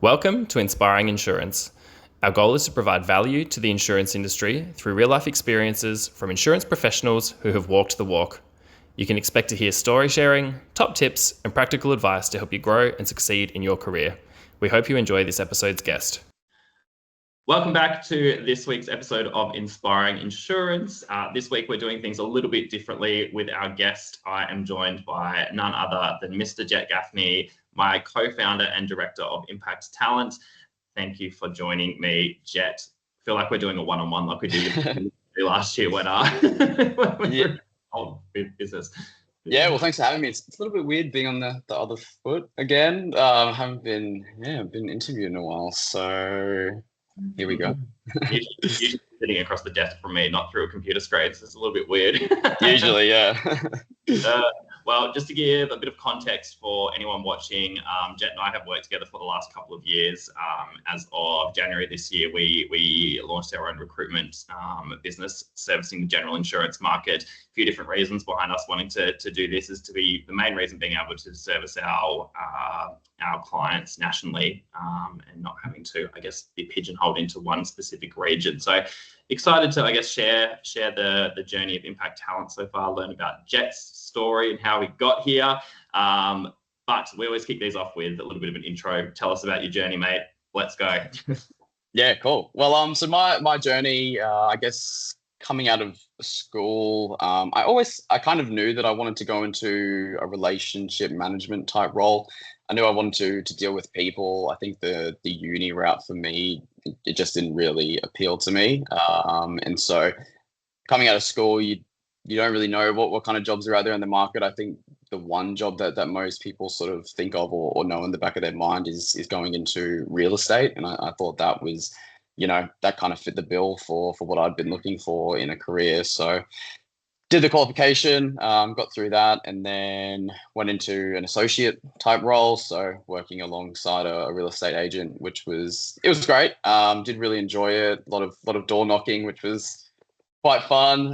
Welcome to Inspiring Insurance. Our goal is to provide value to the insurance industry through real-life experiences from insurance professionals who have walked the walk. You can expect to hear story sharing, top tips, and practical advice to help you grow and succeed in your career. We hope you enjoy this episode's guest. Welcome back to this week's episode of Inspiring Insurance. This week we're doing things a little bit differently with our guest. I am joined by none other than Mr. Jett Gaffney, my co-founder and director of Impact Talent. Thank you for joining me, Jett. I feel like we're doing a one-on-one like we did last year when we were on business. Yeah, well, thanks for having me. It's a little bit weird being on the other foot again. I haven't been interviewed in a while, so here we go. Usually sitting across the desk from me, not through a computer screen, so it's a little bit weird. Usually, yeah. Well, just to give a bit of context for anyone watching, Jett and I have worked together for the last couple of years. As of January this year, we launched our own recruitment business servicing the general insurance market. A few different reasons behind us wanting to do this is to be the main reason being able to service our clients nationally and not having to, I guess, be pigeonholed into one specific region. So excited to, I guess, share the journey of Impact Talent so far, learn about Jett's story and how we got here. But we always kick these off with a little bit of an intro. Tell us about your journey, mate. Let's go. Yeah, cool. Well, so my journey, I guess, coming out of school, I kind of knew that I wanted to go into a relationship management type role. I knew I wanted to deal with people. I think the uni route for me, it just didn't really appeal to me. And so coming out of school, you don't really know what kind of jobs are out there in the market. I think the one job that most people sort of think of or know in the back of their mind is going into real estate. And I thought that was, that kind of fit the bill for what I'd been looking for in a career. So did the qualification, got through that, and then went into an associate type role. So working alongside a real estate agent, it was great. Did really enjoy it. A lot of door knocking, which was quite fun.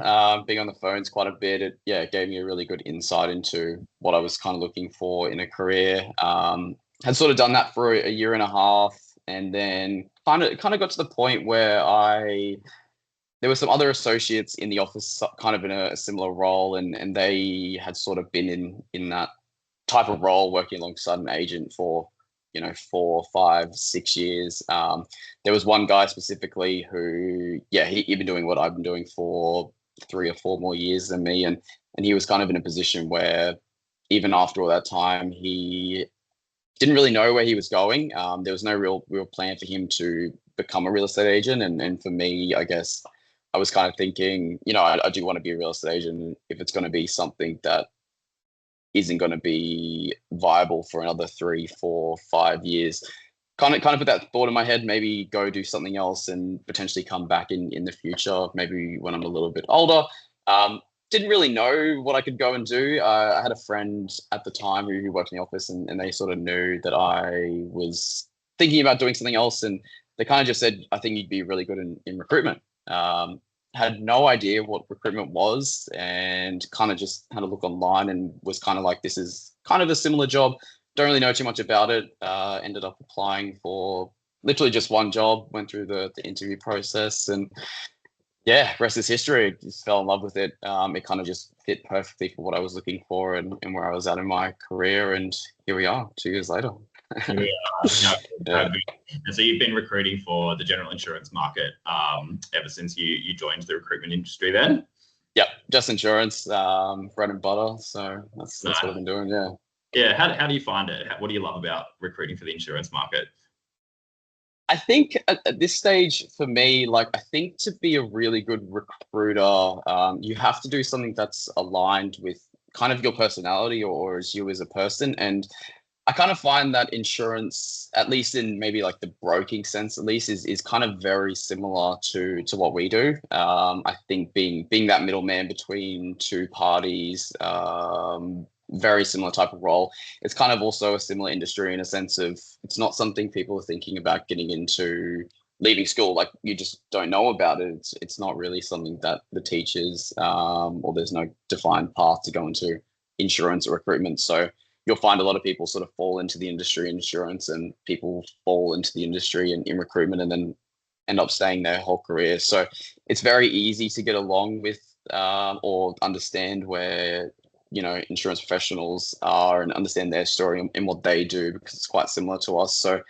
Being on the phones quite a bit. It gave me a really good insight into what I was kind of looking for in a career. Had sort of done that for a year and a half, and then kind of got to the point where there were some other associates in the office kind of in a similar role, and they had sort of been in that type of role working alongside an agent for 4, 5, 6 years. There was one guy specifically who he'd been doing what I've been doing for 3 or 4 more years than me, and he was kind of in a position where even after all that time he didn't really know where he was going. There was no real plan for him to become a real estate agent, and for me, I guess I was kind of thinking, I do want to be a real estate agent. If it's going to be something that isn't going to be viable for another 3, 4, 5 years, kind of put that thought in my head, maybe go do something else and potentially come back in the future, maybe when I'm a little bit older. Didn't really know what I could go and do. I had a friend at the time who worked in the office, and they sort of knew that I was thinking about doing something else, and they kind of just said, I think you'd be really good in recruitment. Had no idea what recruitment was, and kind of just had a look online and was kind of like, this is kind of a similar job. Don't really know too much about it. Ended up applying for literally just one job, went through the interview process, and rest is history. Just fell in love with it. It kind of just fit perfectly for what I was looking for and where I was at in my career, and here we are 2 years later. Yeah. And so you've been recruiting for the general insurance market ever since you joined the recruitment industry then? Yep, just insurance, bread and butter. So that's what I've been doing. Yeah. How do you find it? What do you love about recruiting for the insurance market? I think at this stage for me, I think to be a really good recruiter, you have to do something that's aligned with kind of your personality or as you as a person. And I kind of find that insurance, at least in maybe the broking sense, at least is kind of very similar to what we do. I think being that middleman between two parties, very similar type of role. It's kind of also a similar industry in a sense of it's not something people are thinking about getting into leaving school. You just don't know about it. It's not really something that the teachers or there's no defined path to go into insurance or recruitment. So you'll find a lot of people sort of fall into the industry in insurance, and people fall into the industry in recruitment and then end up staying their whole career. So it's very easy to get along with or understand where insurance professionals are and understand their story and what they do, because it's quite similar to us. So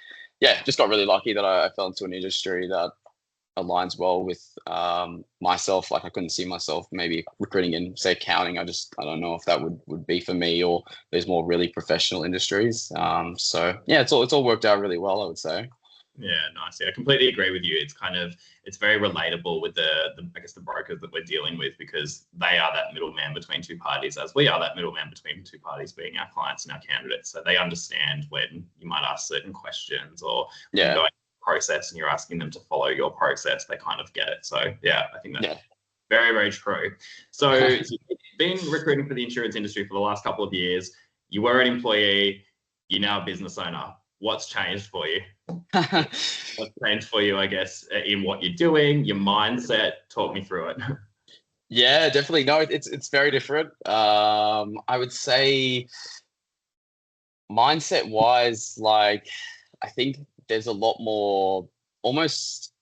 yeah, just got really lucky that I fell into an industry that aligns well with myself. Like I couldn't see myself maybe recruiting in, say, accounting. I don't know if that would be for me, or there's more really professional industries. So yeah, it's all worked out really well, I would say. Yeah, nice. Yeah, I completely agree with you. It's very relatable with the I guess the brokers that we're dealing with, because they are that middleman between two parties, as we are that middleman between two parties, being our clients and our candidates. So they understand when you might ask certain questions, or when you're Yeah. going through a process and you're asking them to follow your process, they kind of get it. So yeah, I think that's very, very true. So you've been recruiting for the insurance industry for the last couple of years. You were an employee, you're now a business owner. What's changed for you? What's changed for you, I guess, in what you're doing, your mindset? Talk me through it. Yeah, definitely. No, it's very different. I would say mindset wise, like I think there's a lot more almost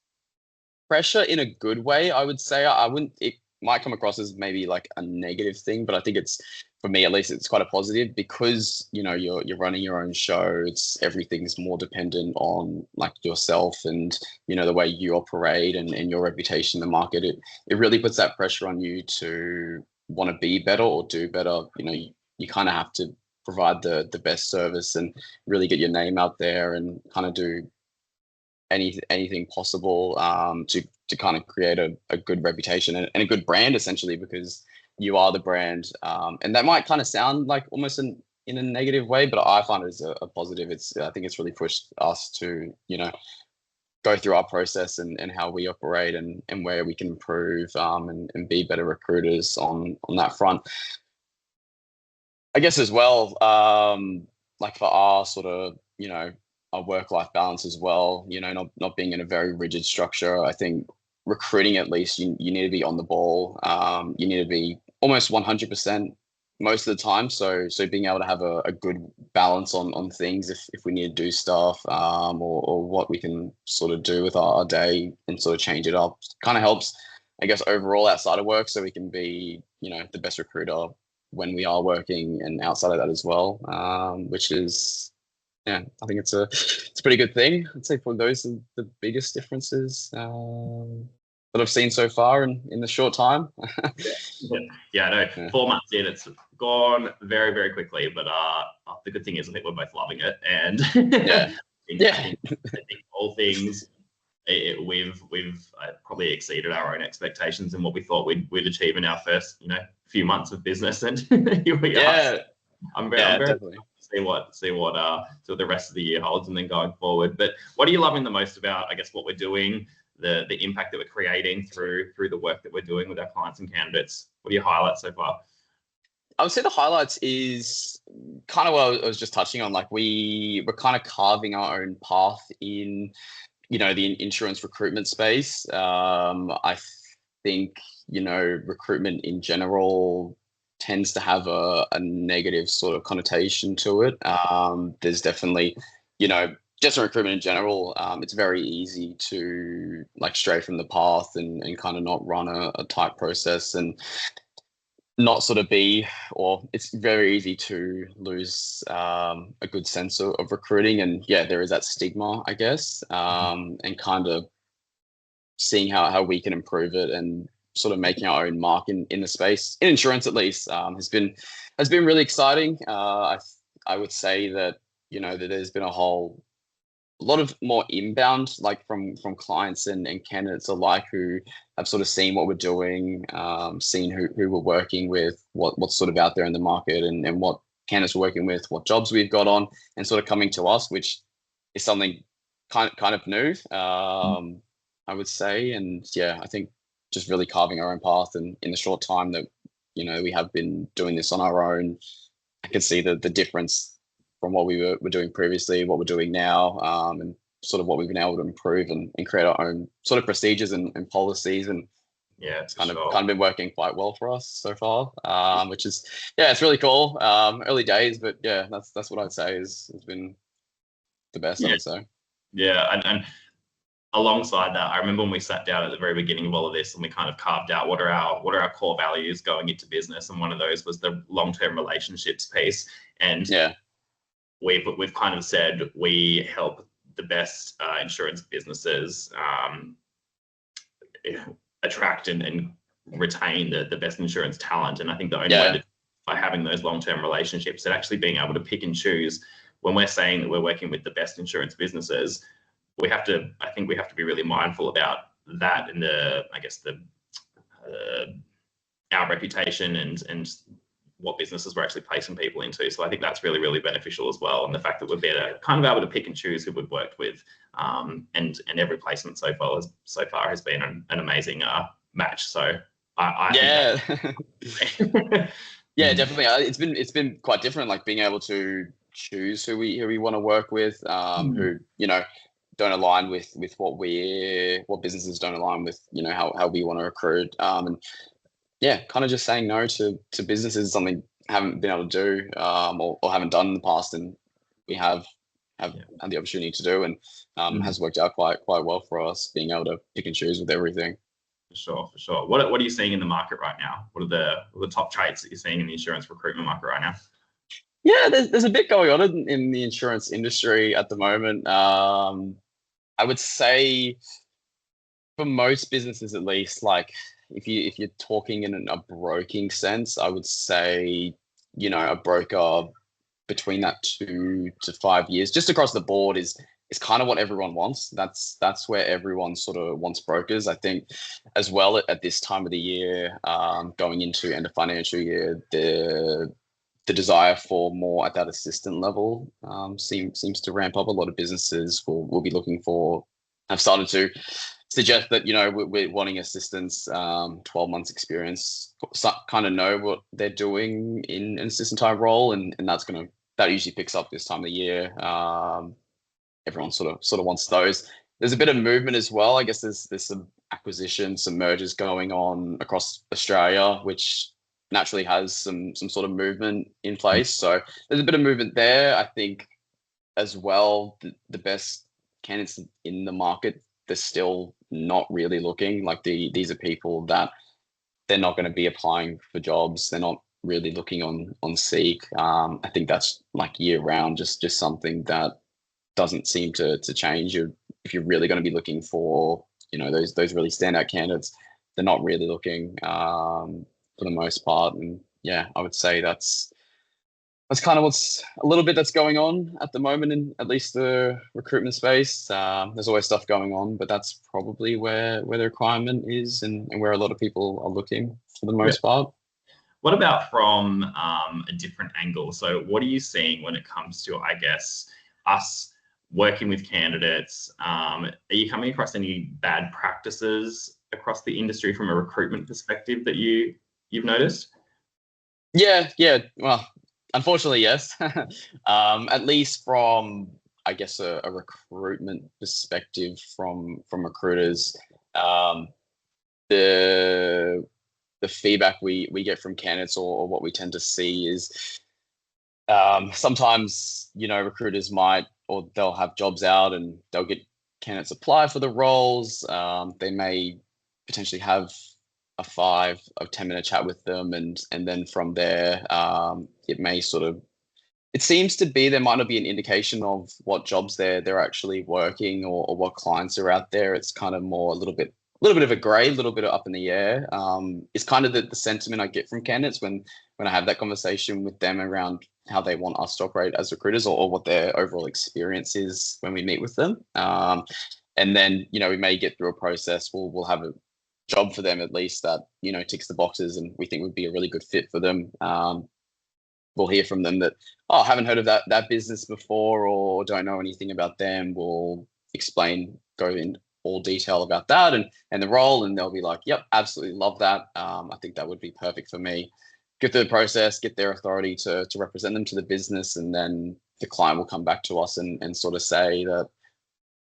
pressure in a good way. I would say I wouldn't. It might come across as maybe like a negative thing, but I think it's, for me at least, it's quite a positive, because you're running your own show. It's everything's more dependent on like yourself and the way you operate and your reputation in the market. It really puts that pressure on you to want to be better or do better. You kind of have to provide the best service and really get your name out there and kind of do anything possible to kind of create a good reputation and a good brand, essentially, because you are the brand. And that might kind of sound like almost in a negative way, but I find it as a positive. I think it's really pushed us to go through our process and how we operate and where we can improve and be better recruiters on that front. I guess as well, like for our sort of our work-life balance as well, not being in a very rigid structure. I think recruiting, at least, you need to be on the ball. You need to be almost 100% most of the time. So being able to have a good balance on things, if we need to do stuff, or what we can sort of do with our day and sort of change it up, kind of helps, I guess, overall outside of work, so we can be the best recruiter when we are working and outside of that as well, which is, yeah, I think it's a pretty good thing. I'd say for those are the biggest differences that I've seen so far in the short time. Yeah, no, yeah. 4 months in, it's gone very, very quickly. But the good thing is, I think we're both loving it, and I think all things, we've probably exceeded our own expectations and what we thought we'd achieve in our first few months of business, and here we are. I'm very definitely see what the rest of the year holds, and then going forward. But what are you loving the most about, I guess, what we're doing, the impact that we're creating through the work that we're doing with our clients and candidates? What are your highlights so far? I would say the highlights is kind of what I was just touching on. Like we're kind of carving our own path in the insurance recruitment space. I think recruitment in general tends to have a negative sort of connotation to it. There's definitely, just in recruitment in general, it's very easy to like stray from the path and kind of not run a tight process and not sort of be, or it's very easy to lose a good sense of recruiting. And yeah, there is that stigma, I guess, and kind of seeing how we can improve it and sort of making our own mark in the space, in insurance at least, has been really exciting. I would say that that there's been a lot of more inbound, like from clients and candidates alike, who have sort of seen what we're doing, seen who we're working with, what's sort of out there in the market, and what candidates we're working with, what jobs we've got on, and sort of coming to us, which is something kind of new, I would say. And yeah, I think just really carving our own path, and in the short time that we have been doing this on our own, I can see the difference from what we were doing previously, what we're doing now, and sort of what we've been able to improve and create our own sort of procedures and policies and Yeah, it's kind of been working quite well for us so far, which is it's really cool. Early days, but that's what I'd say has been the best. I would say. Yeah, and alongside that, I remember when we sat down at the very beginning of all of this and we kind of carved out what are our core values going into business, and one of those was the long-term relationships piece. And we've kind of said we help the best insurance businesses attract and retain the best insurance talent. And I think the only way by having those long-term relationships and actually being able to pick and choose when we're saying that we're working with the best insurance businesses, I think we have to be really mindful about that and our reputation and what businesses we're actually placing people into. So I think that's really, really beneficial as well. And the fact that we're kind of able to pick and choose who we've worked with, and every placement so far has been an amazing match. So I think yeah, definitely. It's been quite different, like being able to choose who we want to work with, who don't align with what businesses don't align with, how we want to recruit, and kind of just saying no to businesses is something I haven't been able to do, or haven't done in the past, and we have had the opportunity to do, and has worked out quite well for us, being able to pick and choose with everything. For sure. What are you seeing in the market right now? What are the top traits that you're seeing in the insurance recruitment market right now? Yeah, there's a bit going on in the insurance industry at the moment. I would say for most businesses, at least, like if you're talking in a broking sense, I would say, a broker between that 2 to 5 years, just across the board, is kind of what everyone wants. That's where everyone sort of wants brokers. I think as well at this time of the year, going into end of financial year, the desire for more at that assistant level seems to ramp up. A lot of businesses will be looking for, have started to suggest that, we're wanting assistants, 12 months experience, kind of know what they're doing in an assistant type role. And that usually picks up this time of the year. Everyone sort of wants those. There's a bit of movement as well. I guess there's some acquisitions, some mergers going on across Australia, which naturally has some sort of movement in place. So there's a bit of movement there. I think as well, the best candidates in the market, they're still not really looking. Like these are people that they're not going to be applying for jobs. They're not really looking on Seek. I think that's like year round, just something that doesn't seem to change. If you're really going to be looking for, those really standout candidates, they're not really looking for the most part. And I would say that's kind of what's a little bit that's going on at the moment in at least the recruitment space. There's always stuff going on, but that's probably where the requirement is and where a lot of people are looking for the most part. What about from a different angle? So what are you seeing when it comes to, I guess, us working with candidates? Are you coming across any bad practices across the industry from a recruitment perspective that you've noticed? Yeah. Well, unfortunately, yes. At least from, I guess, a recruitment perspective from recruiters, the feedback we get from candidates or what we tend to see is sometimes, recruiters they'll have jobs out and they'll get candidates apply for the roles. They may potentially have a 5 or 10-minute chat with them, and then from there, it seems to be there might not be an indication of what jobs they're actually working or what clients are out there. It's kind of more a little bit of a grey, a little bit of up in the air. It's kind of the sentiment I get from candidates when I have that conversation with them around how they want us to operate as recruiters or what their overall experience is when we meet with them. And then, we may get through a process. We'll have a job for them at least that, ticks the boxes and we think would be a really good fit for them. We'll hear from them that, I haven't heard of that business before or don't know anything about them. We'll go in all detail about that and the role, and they'll be like, yep, absolutely love that. I think that would be perfect for me. Get through the process, get their authority to represent them to the business, and then the client will come back to us and sort of say that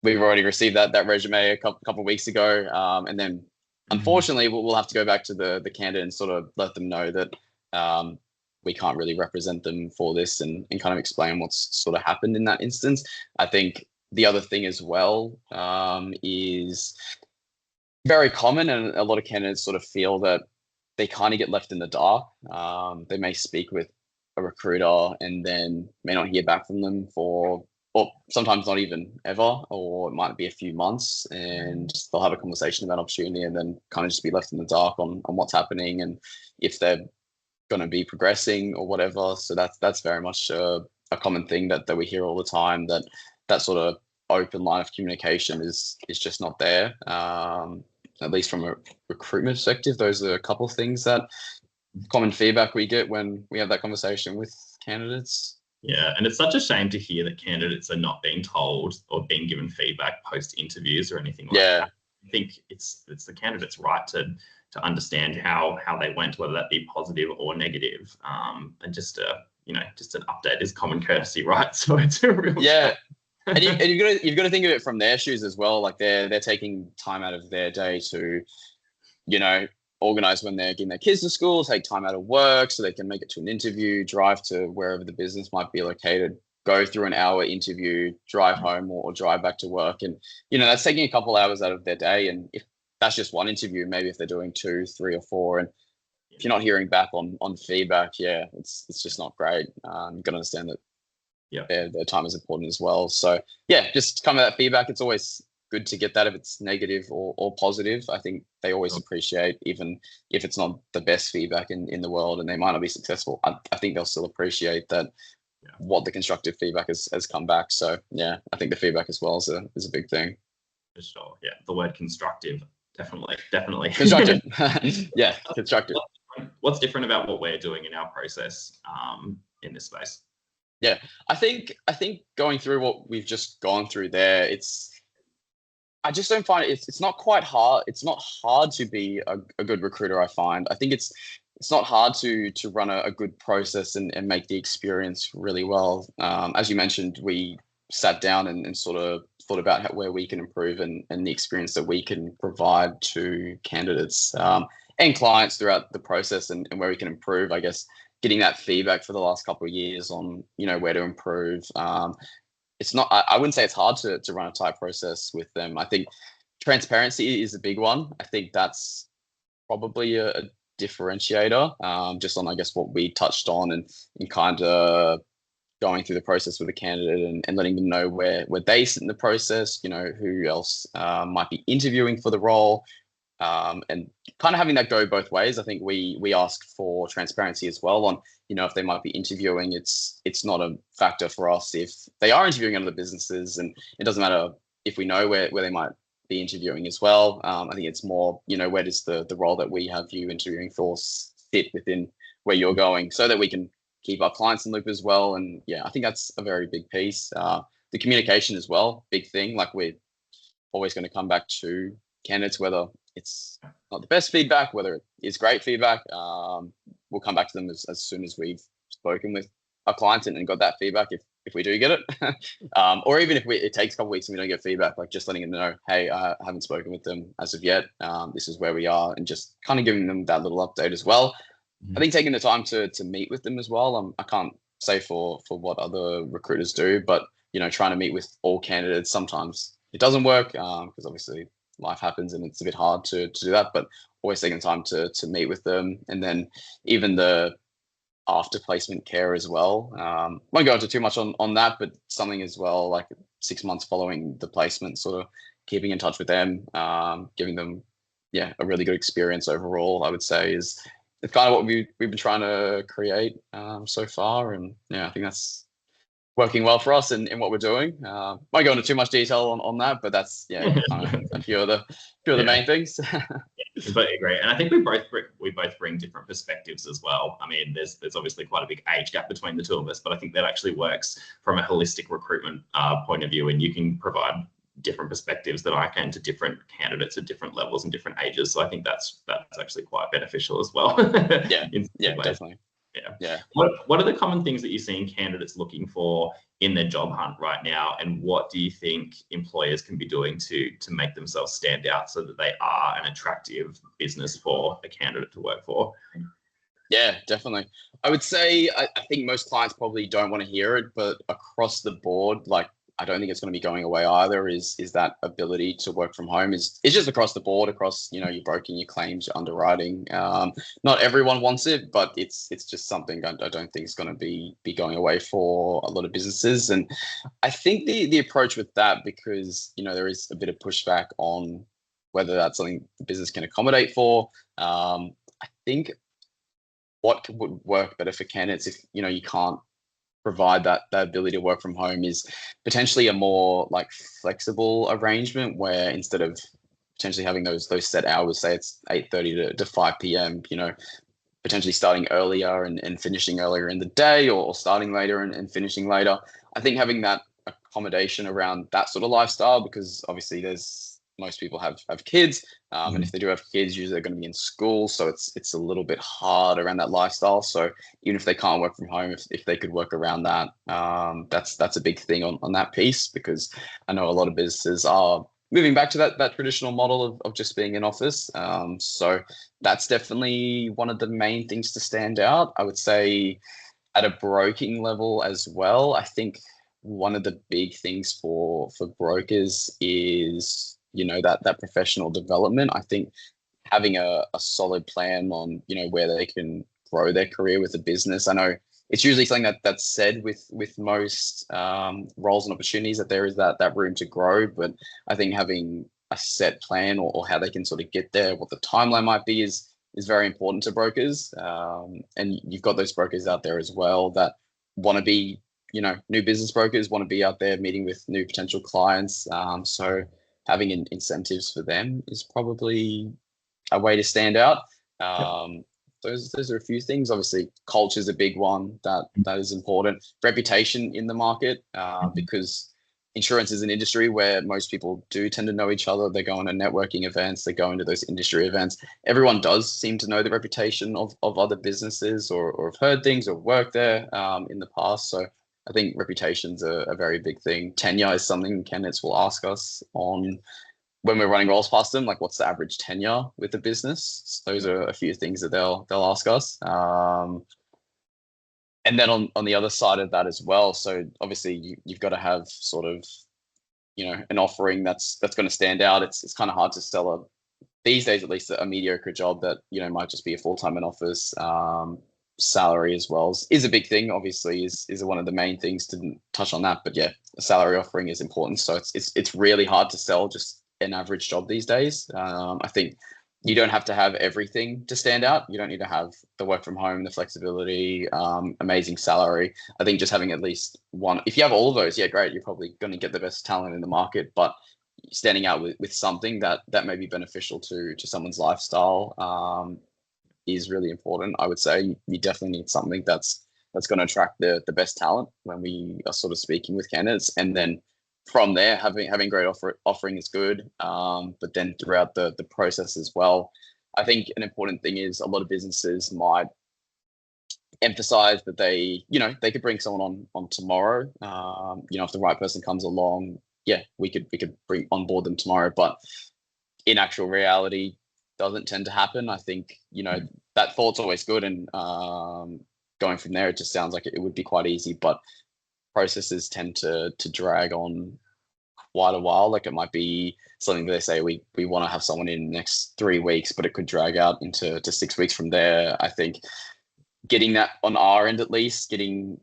we've already received that resume a couple of weeks ago, and then unfortunately, we'll have to go back to the candidate and sort of let them know that we can't really represent them for this, and kind of explain what's sort of happened in that instance. I think the other thing as well is very common, and a lot of candidates sort of feel that they kind of get left in the dark. They may speak with a recruiter and then may not hear back from them for, or sometimes not even ever, or it might be a few months, and they'll have a conversation about opportunity and then kind of just be left in the dark on what's happening and if they're going to be progressing or whatever. So that's very much a common thing that we hear all the time, that sort of open line of communication is just not there. At least from a recruitment perspective, those are a couple of things that common feedback we get when we have that conversation with candidates. Yeah, and it's such a shame to hear that candidates are not being told or being given feedback post interviews or anything like that. I think it's the candidate's right to understand how they went, whether that be positive or negative. And just an update is common courtesy, right? So it's a real shame. And you've got to think of it from their shoes as well. Like they're taking time out of their day to, organize when they're getting their kids to school, take time out of work so they can make it to an interview, drive to wherever the business might be located, go through an hour interview, drive home or drive back to work. And, that's taking a couple hours out of their day. And if that's just one interview, maybe if they're doing 2, 3 or 4, and if you're not hearing back on feedback, it's just not great. You've got to understand that their time is important as well. So just come with that feedback. It's always good to get that if it's negative or positive. I think they always appreciate, even if it's not the best feedback in the world and they might not be successful. I think they'll still appreciate that what the constructive feedback has come back. So I think the feedback as well is a big thing. For sure. Yeah, the word constructive, definitely. Constructive. Constructive. What's different about what we're doing in our process in this space? Yeah, I think going through what we've just gone through there, I just don't find it's not quite hard. It's not hard to be a good recruiter, I find. I think it's not hard to run a good process and make the experience really well. As you mentioned, we sat down and sort of thought about where we can improve and the experience that we can provide to candidates and clients throughout the process, and where we can improve, I guess, getting that feedback for the last couple of years on, where to improve. It's not, I wouldn't say it's hard to run a tight process with them. I think transparency is a big one. I think that's probably a differentiator, just on, I guess, what we touched on and kind of going through the process with a candidate and letting them know where they sit in the process, who else might be interviewing for the role, and kind of having that go both ways. I think we ask for transparency as well on, if they might be interviewing. It's not a factor for us if they are interviewing other businesses, and it doesn't matter if we know where they might be interviewing as well. I think it's more, where does the role that we have you interviewing for sit within where you're going, so that we can keep our clients in loop as well. And I think that's a very big piece. The communication as well, big thing. Like, we're always going to come back to candidates, whether it's not the best feedback, whether it is great feedback. We'll come back to them as soon as we've spoken with our clients and got that feedback, if we do get it. Or even if it takes a couple of weeks and we don't get feedback, like just letting them know, hey, I haven't spoken with them as of yet. This is where we are, and just kind of giving them that little update as well. I think taking the time to meet with them as well. I can't say for what other recruiters do, but trying to meet with all candidates, sometimes it doesn't work because obviously life happens and it's a bit hard to do that, but always taking time to meet with them. And then even the after placement care as well. Won't go into too much on that, but something as well, like 6 months following the placement, sort of keeping in touch with them, giving them a really good experience overall, I would say is it's kind of what we've been trying to create so far. And I think that's working well for us in what we're doing. Won't go into too much detail on that, but that's kind of a few of the main things. Completely agree, and I think we both bring different perspectives as well. I mean, there's obviously quite a big age gap between the two of us, but I think that actually works from a holistic recruitment point of view, and you can provide different perspectives that I can to different candidates at different levels and different ages. So I think that's actually quite beneficial as well. Definitely. Yeah. What are the common things that you're seeing candidates looking for in their job hunt right now, and what do you think employers can be doing to make themselves stand out so that they are an attractive business for a candidate to work for? Yeah, definitely. I would say I think most clients probably don't want to hear it, but across the board, like I don't think it's going to be going away either. Is that ability to work from home is just across the board, across your broking, your claims, your underwriting. Not everyone wants it, but it's just something I don't think is going to be going away for a lot of businesses. And I think the approach with that, because there is a bit of pushback on whether that's something the business can accommodate for. I think what would work better for candidates if you can't provide that ability to work from home is potentially a more like flexible arrangement where instead of potentially having those set hours, say it's 8:30 to 5 p.m, potentially starting earlier and finishing earlier in the day, or starting later and finishing later. I think having that accommodation around that sort of lifestyle, because obviously most people have kids, and if they do have kids, usually they're going to be in school, so it's a little bit hard around that lifestyle. So even if they can't work from home, if they could work around that, that's a big thing on that piece, because I know a lot of businesses are moving back to that traditional model of just being in office. So that's definitely one of the main things to stand out. I would say at a broking level as well, I think one of the big things for brokers is that professional development. I think having a solid plan on where they can grow their career with a business. I know it's usually something that's said with most roles and opportunities, that there is that room to grow, but I think having a set plan or how they can sort of get there, what the timeline might be, is very important to brokers. And you've got those brokers out there as well that want to be new business brokers, want to be out there meeting with new potential clients. So having incentives for them is probably a way to stand out. Those are a few things. Obviously, culture is a big one that is important. Reputation in the market, because insurance is an industry where most people do tend to know each other. They go into networking events, they go into those industry events. Everyone does seem to know the reputation of other businesses, or have heard things or worked there in the past. So I think reputation's a very big thing. Tenure is something candidates will ask us on when we're running roles past them, like what's the average tenure with the business. So those are a few things that they'll ask us. And then on the other side of that as well, so obviously you've got to have sort of an offering that's going to stand out. It's kind of hard to sell these days, at least, a mediocre job that might just be a full-time in office. Salary as well is a big thing, obviously, is one of the main things. To touch on that, but yeah, a salary offering is important. So it's really hard to sell just an average job these days. I think you don't have to have everything to stand out. You don't need to have the work from home, the flexibility, amazing salary. I think just having at least one, if you have all of those, yeah, great, you're probably going to get the best talent in the market. But standing out with something that may be beneficial to someone's lifestyle is really important. I would say you definitely need something that's going to attract the best talent when we are sort of speaking with candidates. And then from there, having great offering is good. But then throughout the process as well, I think an important thing is a lot of businesses might emphasize that they could bring someone on tomorrow. If the right person comes along, yeah, we could bring on board them tomorrow. But in actual reality, doesn't tend to happen. I think that thought's always good, and going from there, it just sounds like it would be quite easy, but processes tend to drag on quite a while. Like it might be something that they say we want to have someone in the next 3 weeks, but it could drag out into 6 weeks from there. I think getting that on our end, at least getting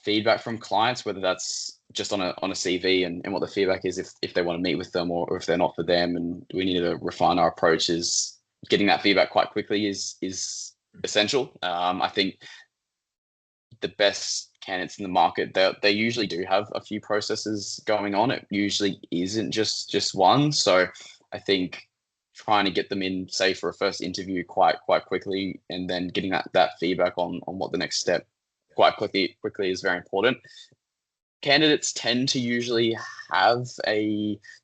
feedback from clients, whether that's just on a CV and what the feedback is, if they want to meet with them, or if they're not for them, and we need to refine our approaches. Getting that feedback quite quickly is essential. I think the best candidates in the market, they usually do have a few processes going on. It usually isn't just one. So I think trying to get them in, say, for a first interview quite quickly, and then getting that feedback on what the next step quite quickly is very important. Candidates tend to usually have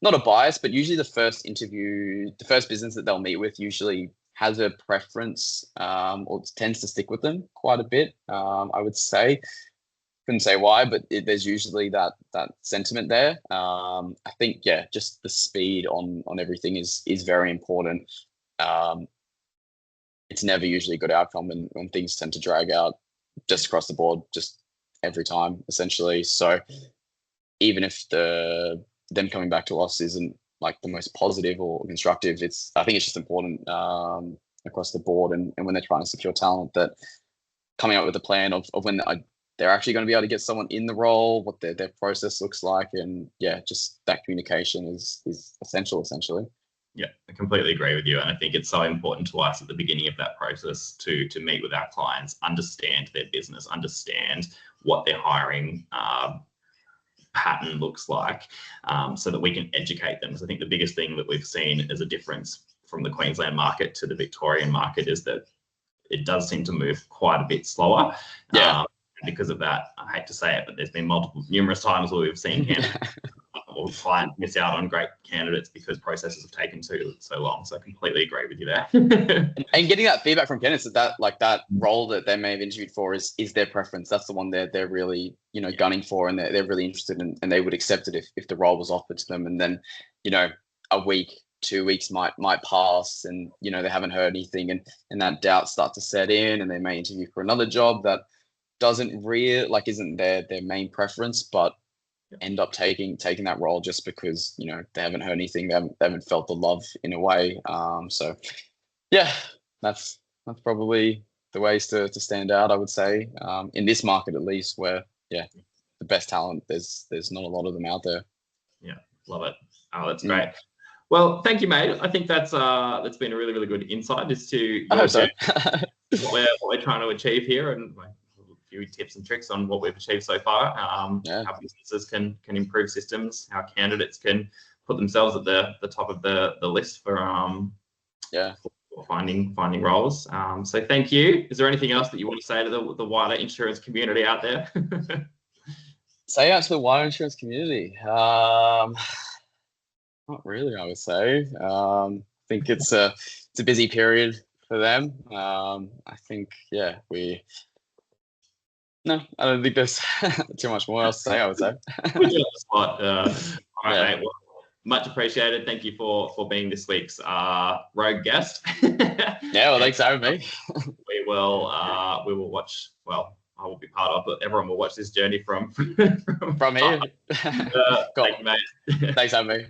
not a bias, but usually the first interview, the first business that they'll meet with usually has a preference or tends to stick with them quite a bit. I would say, couldn't say why, but there's usually that sentiment there. I think just the speed on everything is very important. It's never usually a good outcome when things tend to drag out just across the board, just every time essentially. So even if them coming back to us isn't like the most positive or constructive, I think it's just important across the board, and when they're trying to secure talent, that coming up with a plan of when they're actually going to be able to get someone in the role, what their process looks like, and just that communication is essential essentially. Yeah, I completely agree with you. And I think it's so important to us at the beginning of that process to meet with our clients, understand their business, understand what their hiring pattern looks like, so that we can educate them. Because I think the biggest thing that we've seen as a difference from the Queensland market to the Victorian market is that it does seem to move quite a bit slower. Yeah. Because of that, I hate to say it, but there's been numerous times where we've seen or clients miss out on great candidates because processes have taken so long. So I completely agree with you there. and getting that feedback from candidates that role that they may have interviewed for is their preference. That's the one they're really gunning for, and they're really interested in, and they would accept it if the role was offered to them. And then a week, 2 weeks might pass, and they haven't heard anything, and that doubt starts to set in, and they may interview for another job that isn't their main preference, but end up taking that role just because they haven't heard anything, they haven't felt the love in a way. So that's probably the ways to stand out, I would say, in this market at least, where the best talent, there's not a lot of them out there. Yeah, love it. Oh, that's great. Well, thank you, mate. I think that's been a really, really good insight as to what we're trying to achieve here, and a few tips and tricks on what we've achieved so far. How businesses can improve systems, how candidates can put themselves at the top of the list for finding roles. So thank you. Is there anything else that you want to say to the wider insurance community out there? Say out to the wider insurance community. Not really, I would say. I think it's a busy period for them. I think, no, I don't think there's too much more else to say, I would say. All right, mate. Well, much appreciated. Thank you for being this week's rogue guest. Well, thanks for having me. We will watch. Well, I will be part of it. Everyone will watch this journey from here. Thank you, mate. Thanks for having me.